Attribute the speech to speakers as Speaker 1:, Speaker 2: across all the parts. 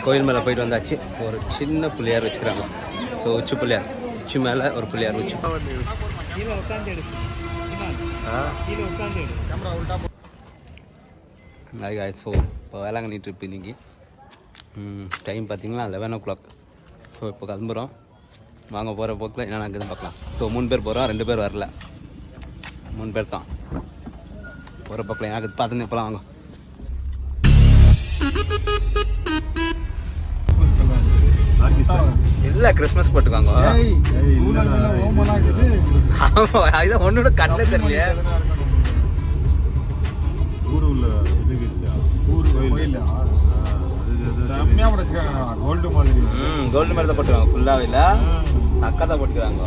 Speaker 1: கோயில் மேலே போயிட்டு வந்தாச்சு. ஒரு சின்ன புள்ளியார் வச்சுக்கிறாங்க. ஸோ உச்சி புள்ளியார், உச்சி மேலே ஒரு புள்ளியார் உச்சி. ஸோ இப்போ வேளாங்கண்ணி ட்ரிப் இன்னைக்கு டைம் பார்த்தீங்கன்னா 11 o'clock. ஸோ இப்போ கிளம்புறோம். வாங்க போகிற போக்கில் என்ன நடக்குதுன்னு பார்க்கலாம். ஸோ 3 பேர் போகிறோம், 2 பேர் வரல, 3 பேர் தான் போகிற போக்கில் எனக்கு பார்த்துன்னு இப்போலாம் வாங்க. இல்லை கிறிஸ்மஸ் போட்டுக்காங்க. இதை ஒன்னோட கண்ணில் தெரியலையே. கோல்டு மாதிரி தான் போட்டுருவாங்க. ஃபுல்லாகவே இல்லை, சக்கா தான் போட்டுக்கிறாங்க.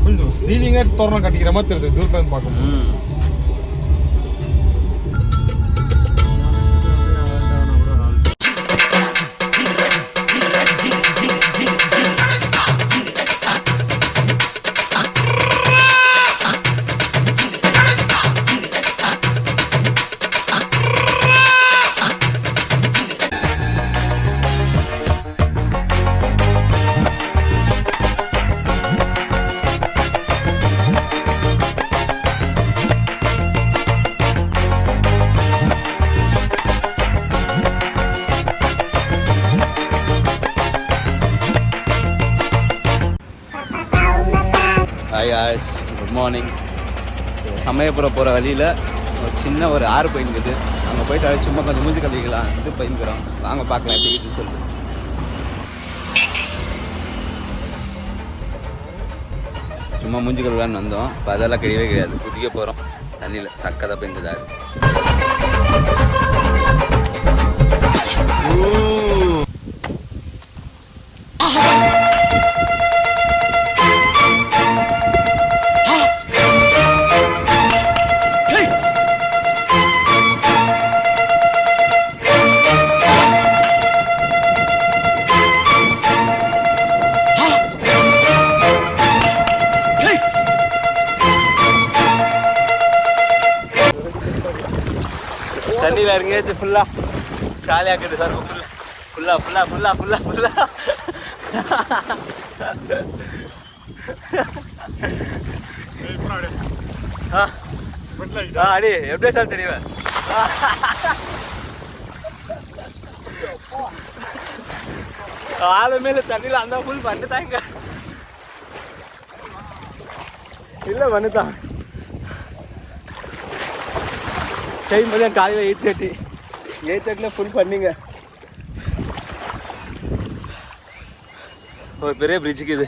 Speaker 2: கொஞ்சம் சீலிங்கே தோரணம் கட்டிக்கிற மாதிரி தெரியுது தூரத்தில் பார்க்கணும்.
Speaker 1: Good morning. சமயபுரம் போகிற வழியில் ஒரு சின்ன ஒரு ஆறு போயிருக்குது. அங்கே போயிட்டு சும்மா கொஞ்சம் மூஞ்சி கழுவிக்கலாம் இது போயிருக்கிறோம். வாங்க பார்க்கலாம் எப்படி இருக்குன்னு சொல்லிட்டு. சும்மா மூஞ்சி கழுவலான்னு வந்தோம். இப்போ அதெல்லாம் கிடையவே கிடையாது. குதிக்க போகிறோம் தண்ணியில். சக்கதை பெஞ்சதாரு. தண்ணியில் இறங்கியாச்சு. ஃபுல்லாக ஜாலியாக இருக்குது சார். ஃபுல்லாக அடி எப்படி சார் தெரியுவேன். ஆளுமே தண்ணியில் அந்த ஃபுல் பண்ணிட்டாங்க. இல்லை பண்ணித்தான். டைம் வந்து காலையில் 8:30 ஃபுல் பண்ணிங்க. ஒரு பெரிய பிரிட்ஜுக்கு இது.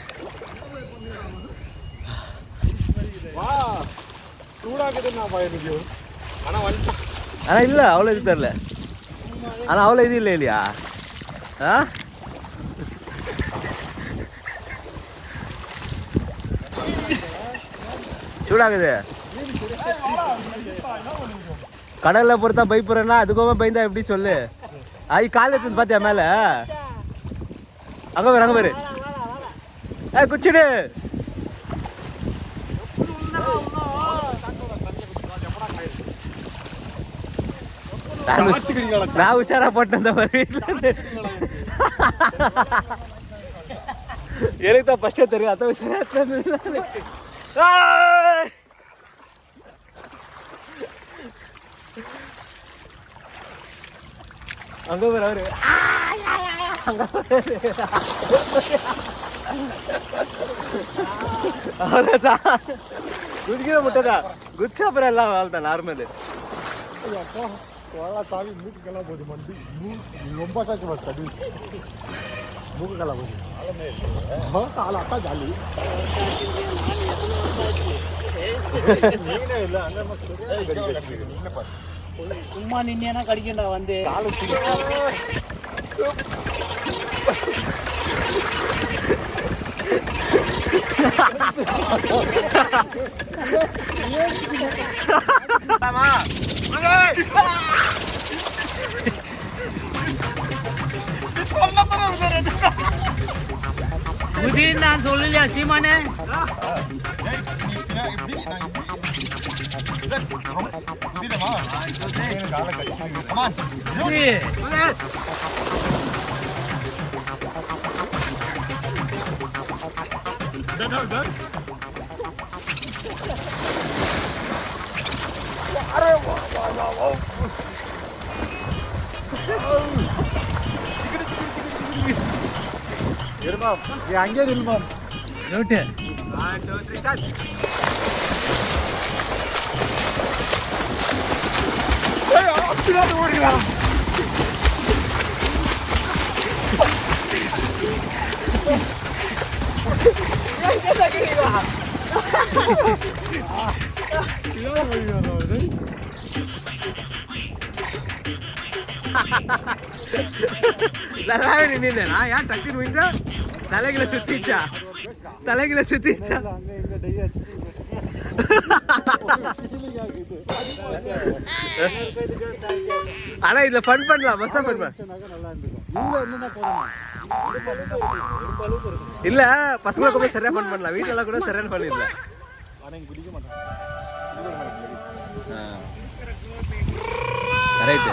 Speaker 1: ஆனால் இல்லை அவ்வளோ இது தெரில. ஆனால் அவ்வளோ இது இல்லை இல்லையா? சூடாகுது. கடலில் பொறுத்தா பயப்படுறேன்னா அதுக்கோமா பயந்தா எப்படி சொல்லு. அது கால் எடுத்து பார்த்தியா மேலே? அங்கே பேரு குச்சிடு. நான் உஷாரா போட்டேன் இந்த வீட்டுல இருந்து. எனக்கு தான் ஃபர்ஸ்டே தெரியும். அத்த உஷாரா அங்க பேர் அவரு. அவ்வளோதான் குதிக்கிற முட்டைதா. குச்சா அப்புறம் எல்லாம் வாழ்தான் நார்மலு. சாவி மூக்குக்கெல்லாம் போகுது. மண்டி ரொம்ப சாச்சு தண்ணி மூக்குக்கெல்லாம் போகுது. ஆள் அட்டா ஜாலி நீனே இல்லை. அந்த சும்மா நின்னா கடிக்கண்டா வந்து காலு
Speaker 3: புதின்னு நான் சொல்லலையா சீமானே?
Speaker 2: அங்கே நில்மாம்
Speaker 3: ரோட்டு
Speaker 2: ஓடிடலாம்.
Speaker 1: நல்லாவே நின்றுனா ஏன் டக்குன்னு போயிட்டா தலைகளை சுத்திச்சா ஆனா இதுல ஃபன் பண்ணலாம் மஸ்டா ஃபன் பண்ண இல்ல பசங்களை கூட சரியா ஃபன் பண்ணலாம் வீட்டுல கூட சரியான ஃபன் இல்ல கரெக்ட்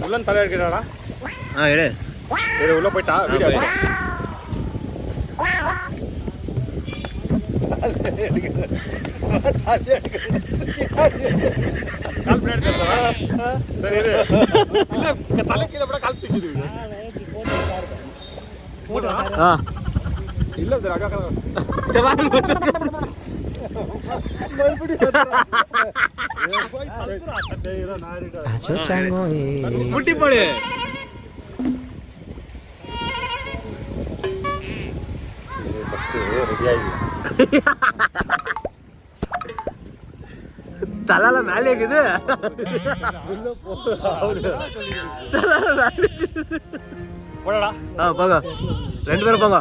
Speaker 2: உள்ளன் தலை எடுக்கிறாடா.
Speaker 1: எடு
Speaker 2: உள்ள போயிட்டா வீடியோ கால் பின்னாடி தரதா? சரி இரு. இல்ல தலை கீழ போட கால் தூக்கிடு. போடா. இல்ல இது அக்கா
Speaker 1: ஜவான் முட்டி போடு. தலால மேலே இருக்குது.
Speaker 2: போடா.
Speaker 1: போங்க ரெண்டு பேரும் போங்க.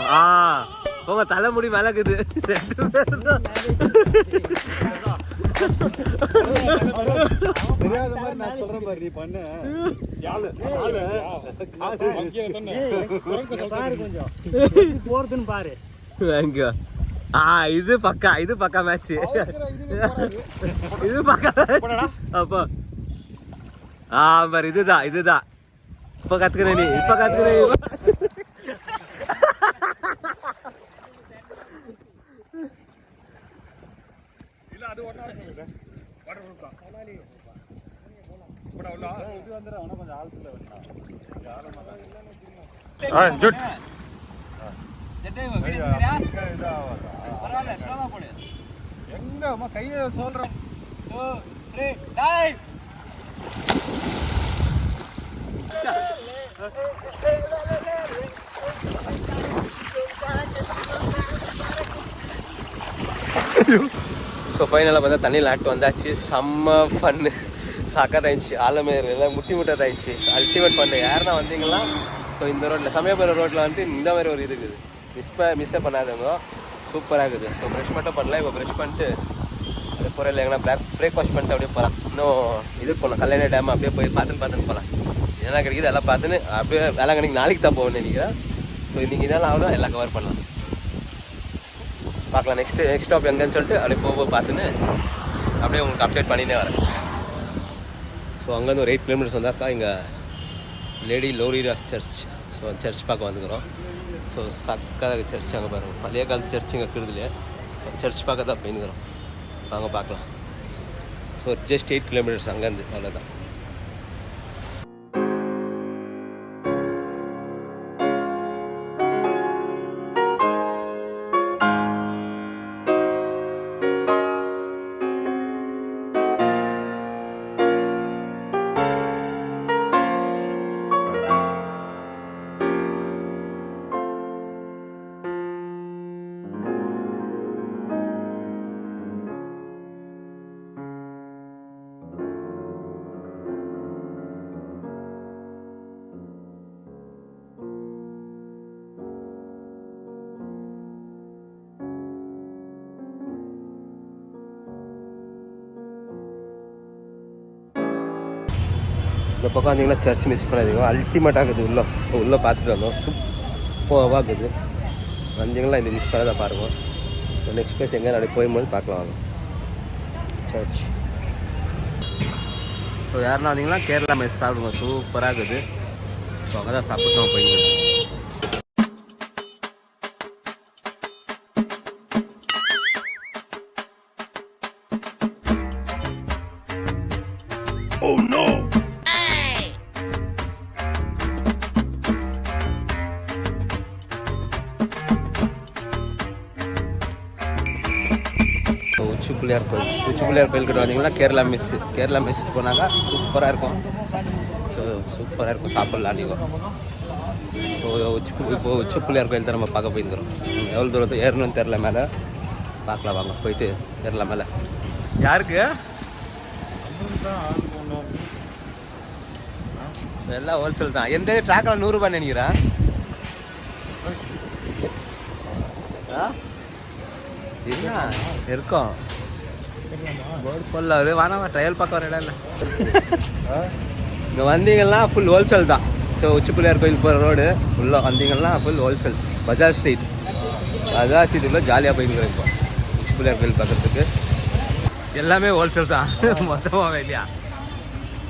Speaker 1: போங்க தலை முடி மேலே இருக்குது.
Speaker 2: தெரியாத மாதிரி நான் சொல்றேன் பாரு நீ பண்ணு. யாழு கொஞ்சம்
Speaker 3: போறதுன்னு பாரு.
Speaker 1: தேங்க்யூ. இது பக்கா மேட்ச். இது பக்கா அப்போ பாரு இதுதான் இப்ப கத்துக்கிறேன் நீ
Speaker 2: எங்க கைய சொல்றேன்.
Speaker 1: ஸோ ஃபைனலாக பார்த்தா தண்ணியில் ஆட்டு வந்தாச்சு. செம்ம ஃபன்னு சாக்காதாயிடுச்சு. ஆலமேர் எல்லாம் முட்டை தாயிடுச்சு. Ultimate fun. யாருன்னா வந்தீங்களா ஸோ இந்த ரோட்டில் சமயபுரம் ரோட்டில் வந்து இந்த மாதிரி ஒரு இது இருக்குது. மிஸ்ஸே பண்ணாதவங்க சூப்பராக இருக்குது. ஸோ ப்ரெஷ் மட்டும் பண்ணலாம். இப்போ ப்ரெஷ் பண்ணிட்டு அப்படியே போகிற எங்கன்னா பிரேக்ஃபாஸ்ட் பண்ணிட்டு அப்படியே போகலாம். இன்னும் இது போகலாம் கல்லணை டேம் அப்படியே போய் பார்த்துன்னு போகலாம். என்ன கிடைக்குது எல்லாம் பார்த்துன்னு அப்படியே வேளாங்கண்ணிக்கு நாளைக்கு தான் போகணும்னு நினைக்கிறேன். ஸோ இன்றைக்கி இதெல்லாம் ஆகணும் எல்லாம் கவர் பண்ணலாம். பார்க்கலாம் நெக்ஸ்ட் ஸ்டாப் எங்கன்னு சொல்லிட்டு அப்படியே போக பார்த்துன்னு அப்படியே உங்களுக்கு அப்டேட் பண்ணினே வரேன். ஸோ அங்கேருந்து ஒரு 8 கிலோமீட்டர்ஸ் வந்தாக்கா இங்கே லேடி லோரிடாஸ் சர்ச். ஸோ சர்ச் பார்க்க வந்துக்கிறோம். ஸோ சக்காத சர்ச் அங்கே பாருங்கள். பழைய காலத்து சர்ச் இங்கே இருக்கிறதுலையே சர்ச் பார்க்க தான் போயின்னுக்கிறோம். வாங்க பார்க்கலாம். ஸோ ஜஸ்ட் 8 கிலோமீட்டர்ஸ் அங்கேருந்து அவ்வளோதான்.
Speaker 4: இந்த பக்கம் வந்தீங்கன்னா சர்ச் மிஸ் பண்ணாதீங்க, அல்டிமேட்டாக இருக்குது. உள்ளே பார்த்துட்டு வந்தோம், சூப்பராக இருக்குது. வந்தீங்கன்னா இந்த மிஸ் பண்ணாத பாருங்கள். நெக்ஸ்ட் பிளேஸ் எங்கே அப்படி போகும்போது பார்க்கலாம் வாங்க. சர்ச். ஸோ யாருன்னா வந்தீங்கன்னா கேரளா மெஸ் சாப்பிடுங்க, சூப்பராக இருக்குது. ஸோ அங்கே தான் சாப்பிட்டு போயிங்க. உச்சி பிள்ளையார் கோயில்கிட்ட வந்தீங்கன்னா கேரளா மெஸ் போனாங்க சூப்பராக இருக்கும். ஸோ சூப்பராக இருக்கும், சாப்பிட்லாம் நீங்கள். இப்போ உச்சி பிள்ளையார் கோயில் தான் நம்ம பார்க்க போயிருக்கிறோம். எவ்வளோ தூரத்தை ஏறணும்னு தெரில, மேலே பார்க்கலாம் வாங்க. போயிட்டு ஏறலாம் மேலே. யாருக்கு எல்லாம் ஹோல்சேல் தான். எந்த ட்ராக்கில் 100 ரூபாய் நினைக்கிறேன். என்ன இருக்கும் போர்டு போடல, வேணாமா ட்ரையல் பார்க்க வர இடம் இல்லை. இங்கே வந்தீங்கன்னா ஃபுல் ஹோல்சேல் தான். ஸோ உச்சி பிள்ளையார் கோயில் போகிற ரோடு ஃபுல்லாக வந்தீங்கன்னா ஃபுல் ஹோல்சேல். பஜார் ஸ்ட்ரீட்டுக்குள்ளே ஜாலியாக போயிருக்கிறோம். இப்போ உச்சி பிள்ளையார் கோயில் பார்க்குறதுக்கு எல்லாமே ஹோல்சேல் தான். மொத்தமாக இல்லையா?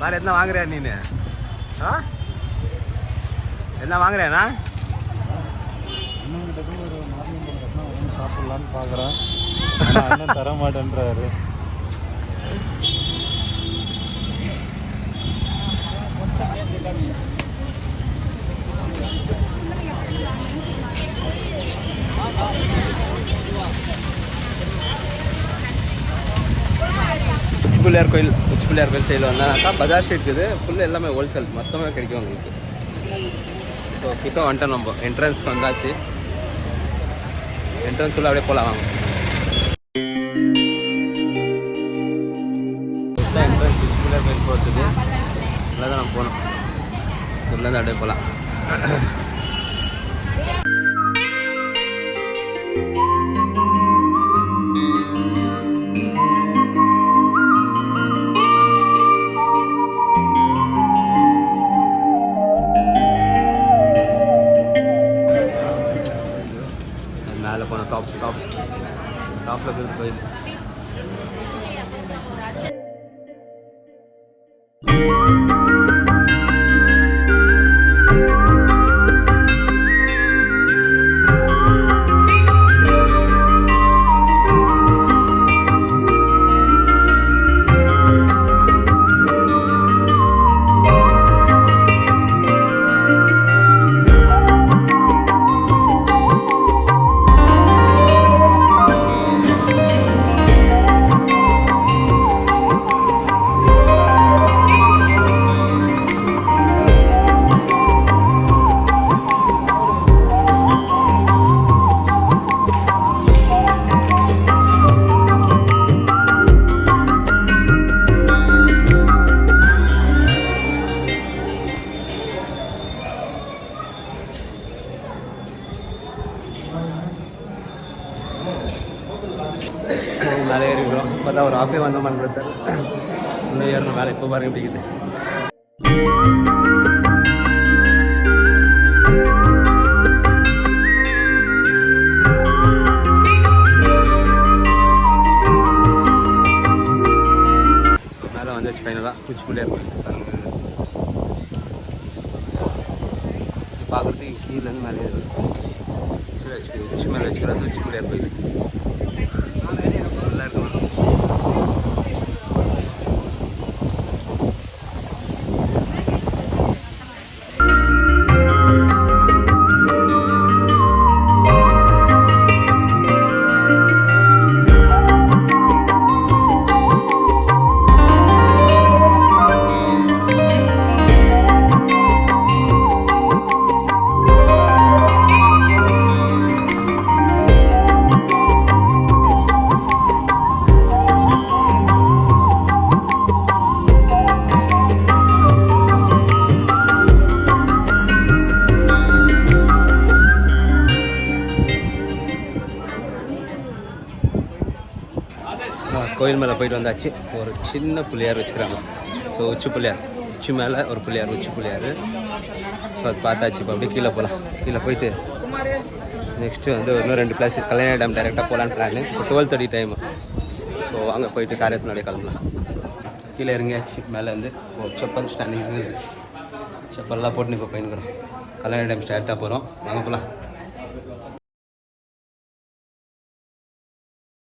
Speaker 4: வேறு என்ன வாங்குறியா நீனு? என்ன வாங்குறேண்ணா?
Speaker 2: சாப்பிடலான்னு பார்க்குறேன், அண்ணன் தர மாட்டேன்றாரு.
Speaker 4: உச்சி பிள்ளையார் கோயில் சைடில் வந்தாக்கா பஜார் ஸ்ட்ரீட் இருக்குது. ஃபுல்லு எல்லாமே ஹோல்சேல் மொத்தமாக கிடைக்கும் உங்களுக்கு. ஸோ கிட்ட வந்துட்டோம், நம்ம என்ட்ரன்ஸ் வந்தாச்சு. என்ட்ரன்ஸ் உள்ள அப்படியே போகலாம் வாங்க. என்ட்ரன்ஸ் உச்சி பிள்ளையார் கோயில் போகிறதுக்கு நல்லா தான் நம்ம போகணும். இதுலேருந்து அப்படியே போகலாம். மேலே போனோம், டாப்பில் இருக்கிற கோயில். மேலே ஏறிக்கிறோம். இப்போ தான் ஒரு ஆஃபே வந்தோமான்னு கொடுத்தாரு. இன்னும் ஏறணும் மேலே. இப்போ பாருங்க பிடிக்குது. மேலே வந்துச்சு ஃபைனலாக உச்சி பிள்ளையார் கோயில். பார்க்குறதுக்கு கீழேருந்து மேலே ஏறுது. உச்சி மேலே வச்சுக்கிறது உச்சி பிள்ளையார் கோயில். நல்லா இருக்கும். கோயில் மேலே போயிட்டு வந்தாச்சு. ஒரு சின்ன பிள்ளையார் வச்சுக்கிறாங்க. ஸோ உச்சி பிள்ளையார்
Speaker 1: உச்சி மேலே ஒரு புள்ளியார், உச்சி புள்ளியார். ஸோ அது பார்த்தாச்சு. இப்போ அப்படியே கீழே போகலாம். கீழே போயிட்டு நெக்ஸ்ட்டு வந்து இன்னும் 2 பிளேஸ் கல்யாண டேம் டைரெக்டாக போகலான்னு பிளான். இப்போ 12:30 டைமு. ஸோ வாங்க போயிட்டு காரியத்தினுடைய கிளம்பலாம். கீழே இறங்கியாச்சு. மேலே வந்து செப்பல் ஸ்டாண்டிங் இருக்குது. செப்பல்லாம் போட்டு இப்போ போயின்னுக்குறோம். கல்யாண டைம் ஸ்டார்ட்டாக போகிறோம். வாங்க போகலாம்.